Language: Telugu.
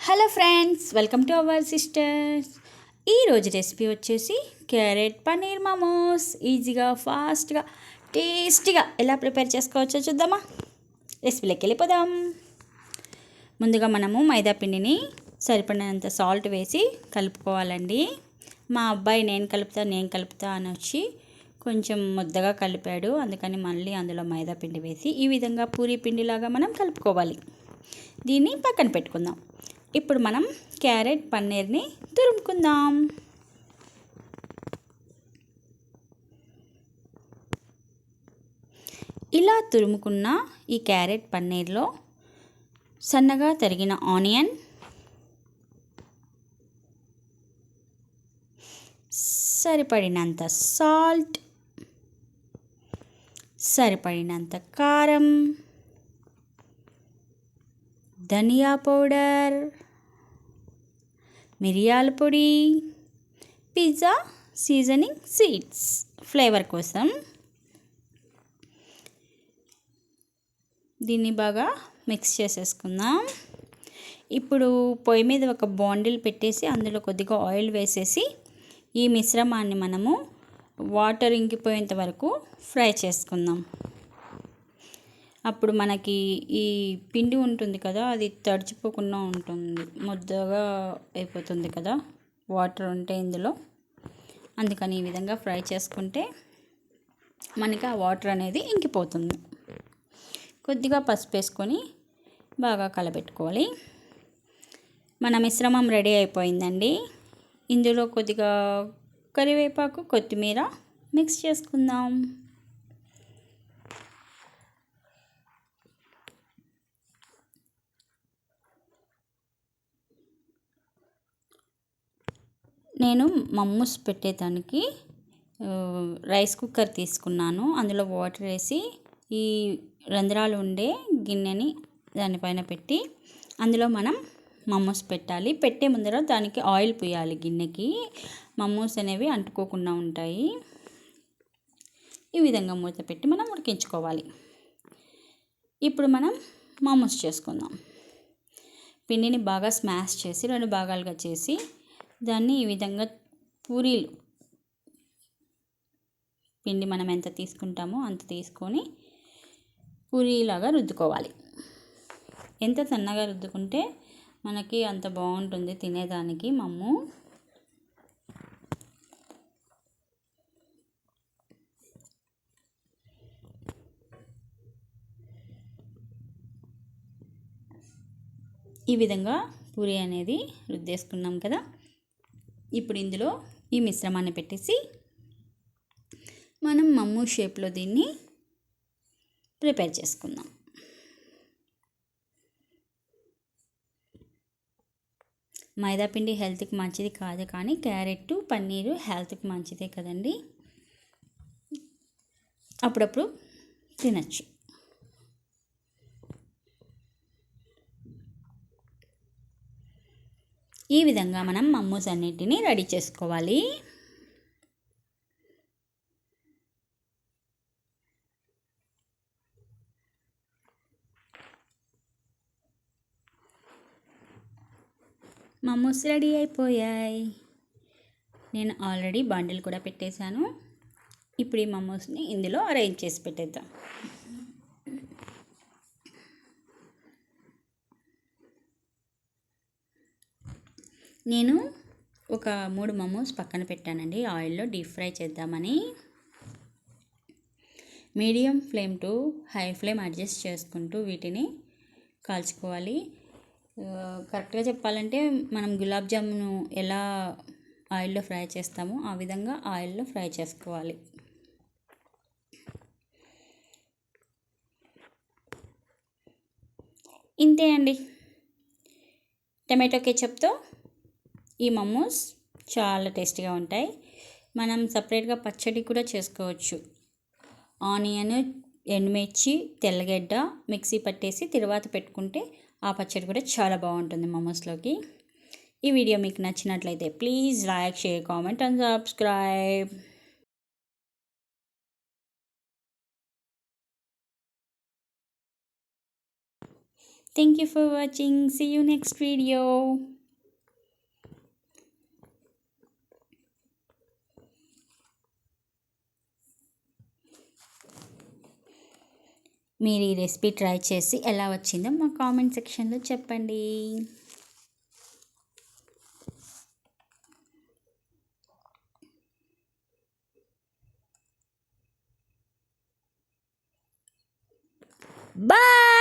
Hello friends, welcome to our sisters. ఈరోజు రెసిపీ వచ్చేసి క్యారెట్ పన్నీర్ మమోస్. ఈజీగా, ఫాస్ట్గా, టేస్టీగా ఎలా ప్రిపేర్ చేసుకోవచ్చో చూద్దామా? రెసిపీలోకి వెళ్ళిపోదాం. ముందుగా మనము మైదా పిండిని సరిపడినంత సాల్ట్ వేసి కలుపుకోవాలండి. మా అబ్బాయి నేను కలుపుతా అని వచ్చి కొంచెం ముద్దగా కలిపాడు. అందుకని మళ్ళీ అందులో మైదా పిండి వేసి ఈ విధంగా పూరీ పిండిలాగా మనం కలుపుకోవాలి. దీన్ని పక్కన పెట్టుకుందాం. ఇప్పుడు మనం క్యారెట్ పన్నీర్ని తురుముకుందాం. ఇలా తురుముకున్న ఈ క్యారెట్ పన్నీర్లో సన్నగా తరిగిన ఆనియన్, సరిపడినంత సాల్ట్, సరిపడినంత కారం, ధనియా పౌడర్, మిరియాల పొడి, పిజ్జా సీజనింగ్ సీడ్స్ ఫ్లేవర్ కోసం దీన్ని బాగా మిక్స్ చేసేసుకుందాం. ఇప్పుడు పొయ్యి మీద ఒక బాండిల్ పెట్టేసి అందులో కొద్దిగా ఆయిల్ వేసేసి ఈ మిశ్రమాన్ని మనము వాటర్ ఇంకిపోయేంత వరకు ఫ్రై చేసుకుందాం. అప్పుడు మనకి ఈ పిండి ఉంటుంది కదా, అది తడిచిపోకుండా ఉంటుంది, ముద్దగా అయిపోతుంది కదా వాటర్ ఉంటే ఇందులో. అందుకని ఈ విధంగా ఫ్రై చేసుకుంటే మనకి ఆ వాటర్ అనేది ఇంకిపోతుంది. కొద్దిగా పసుపు వేసుకొని బాగా కలబెట్టుకోవాలి. మన మిశ్రమం రెడీ అయిపోయిందండి. ఇందులో కొద్దిగా కరివేపాకు, కొత్తిమీర మిక్స్ చేసుకుందాం. నేను మమ్మూస్ పెట్టేదానికి రైస్ కుక్కర్ తీసుకున్నాను. అందులో వాటర్ వేసి ఈ రంధ్రాలు ఉండే గిన్నెని దానిపైన పెట్టి అందులో మనం మమ్మూస్ పెట్టాలి. పెట్టే ముందర దానికి ఆయిల్ పోయాలి. గిన్నెకి మమ్మూస్ అనేవి అంటుకోకుండా ఉంటాయి. ఈ విధంగా మూత పెట్టి మనం ఉడికించుకోవాలి. ఇప్పుడు మనం మమ్మూస్ చేసుకుందాం. పిండిని బాగా స్మాష్ చేసి 2 భాగాలుగా చేసి దాన్ని ఈ విధంగా పూరీలు పిండి మనం ఎంత తీసుకుంటామో అంత తీసుకొని పూరీలాగా రుద్దుకోవాలి. ఎంత సన్నగా రుద్దుకుంటే మనకి అంత బాగుంటుంది తినేదానికి మమ్ము. ఈ విధంగా పూరీ అనేది రుద్దేసుకున్నాం కదా. ఇప్పుడు ఇందులో ఈ మిశ్రమాన్ని పెట్టేసి మనం మమ్మూ షేప్లో దీన్ని ప్రిపేర్ చేసుకుందాం. మైదాపిండి హెల్త్కి మంచిది కాదు, కానీ క్యారెట్ పన్నీరు హెల్త్కి మంచిదే కదండి. అప్పుడప్పుడు తినచ్చు. ఈ విధంగా మనం మమ్మూస్ అన్నిటిని రెడీ చేసుకోవాలి. మమ్మూస్ రెడీ అయిపోయాయి. నేను ఆల్రెడీ బండిల్ కూడా పెట్టేశాను. ఇప్పుడు ఈ మమ్మూస్ని ఇందులో అరేంజ్ చేసి పెట్టేద్దాం. నేను ఒక 3 మమోస్ పక్కన పెట్టానండి, ఆయిల్లో డీప్ ఫ్రై చేద్దామని. Medium flame to high flame adjust చేసుకుంటూ వీటిని కాల్చుకోవాలి. కరెక్ట్గా చెప్పాలంటే మనం గులాబ్ జామును ఎలా ఆయిల్లో ఫ్రై చేస్తామో ఆ విధంగా ఆయిల్లో ఫ్రై చేసుకోవాలి. ఇంతే అండి. టమాటో కెచప్తో ఈ మమోస్ చాలా టేస్టీగా ఉంటాయి. మనం సపరేట్గా పచ్చడి కూడా చేసుకోవచ్చు. ఆనియన్, ఎండుమిర్చి, తెల్లగడ్డ మిక్సీ పట్టేసి తర్వాత పెట్టుకుంటే ఆ పచ్చడి కూడా చాలా బాగుంటుంది మమోస్లోకి. ఈ వీడియో మీకు నచ్చినట్లయితే please like, share, comment and subscribe. Thank you for watching. See you next video. మీరు ఈ రెసిపీ ట్రై చేసి ఎలా వచ్చిందో మా కామెంట్ సెక్షన్లో చెప్పండి. బాయ్.